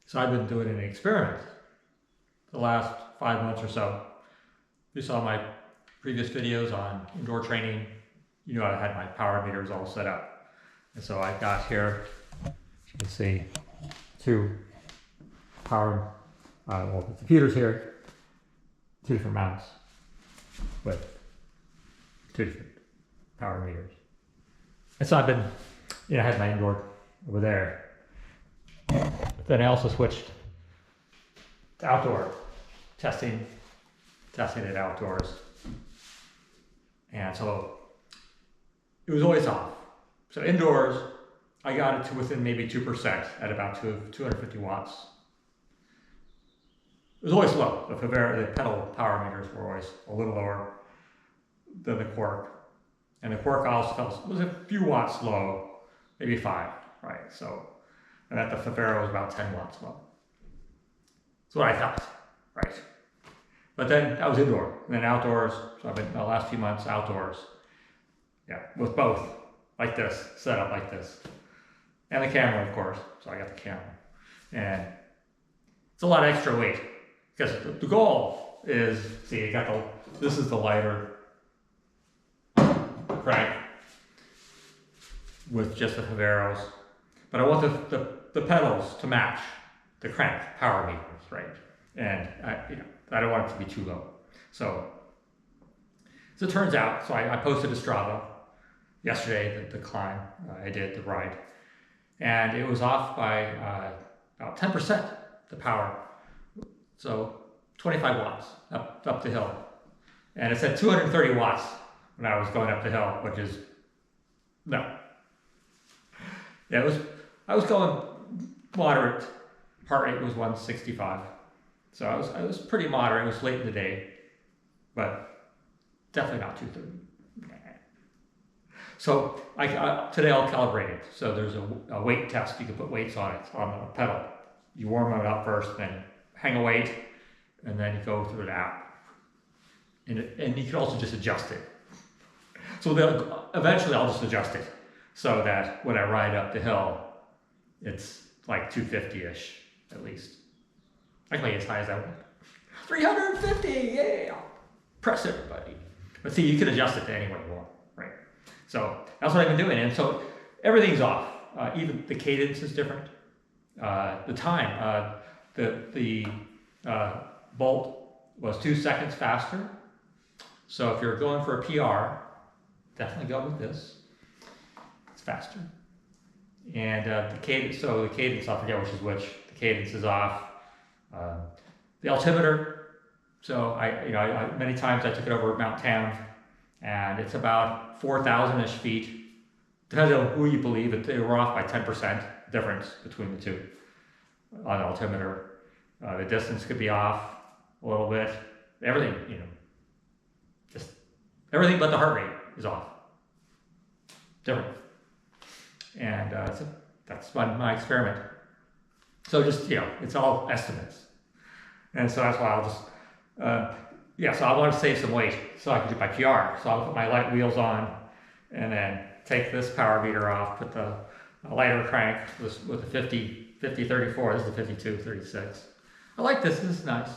So I've been doing an experiment the last 5 months or so. You saw my previous videos on indoor training. You know, I had my power meters all set up. And so I've got here, as you can see, two power, well, the computers here, two different mounts with two different power meters. And so I've been, I had my indoor over there. But then I also switched to outdoor testing it outdoors. And so it was always off. So indoors, I got it to within maybe 2% at about 250 watts. It was always low. The Favero, the pedal power meters were always a little lower than the Quark. And the Quark also was a few watts low, maybe 5, right? So, and that the Favero was about 10 watts low. That's what I thought, right? But then that was indoor, and then outdoors. So I've been the last few months outdoors, yeah, with both, like this, set up like this, and the camera, of course. So I got the camera, and it's a lot of extra weight because the goal is, see, you got this is the lighter crank with just the Faveros, but I want the pedals to match the crank power meters, right? And I don't want it to be too low. So it turns out, so I posted to Strava yesterday the climb I did, the ride, and it was off by about 10% the power. So 25 watts up the hill, and it said 230 watts when I was going up the hill, which is no. Yeah, I was going moderate. Heart rate was 165. So I was pretty moderate. It was late in the day, but definitely not 230. So today I'll calibrate it. So there's a weight test. You can put weights on it, on the pedal. You warm it up first, then hang a weight, and then you go through the app. And you can also just adjust it. So eventually I'll just adjust it so that when I ride up the hill, it's like 250-ish at least. I can make it as high as I want. 350, yeah! Press everybody. But see, you can adjust it to any way you want, right? So that's what I've been doing. And so everything's off. Even the cadence is different. The time, the Bolt was 2 seconds faster. So if you're going for a PR, definitely go with this. It's faster. And the cadence, I forget which is which. The cadence is off. The altimeter, so I many times I took it over Mount Town, and it's about 4,000-ish feet. Depends on who you believe, but they were off by 10% difference between the two on the altimeter. The distance could be off a little bit. Everything, just everything but the heart rate is off. Different. And so that's my experiment. So just, it's all estimates. And so that's why I'll just, so I want to save some weight so I can do my PR. So I'll put my light wheels on and then take this power meter off, put the lighter crank with the 50-34, this is the 52-36. I like this is nice.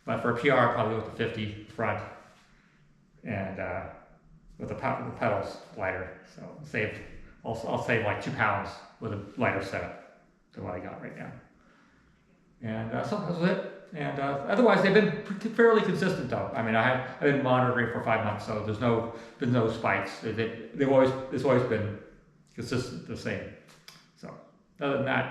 But for a PR, I'll probably go with the 50 front and with the pedals lighter. So I'll save like 2 pounds with a lighter setup than what I got right now. And so that was it. And otherwise, they've been fairly consistent, though. I mean, I've been monitoring for 5 months, so there's been no spikes. It's always been consistent, the same. So other than that.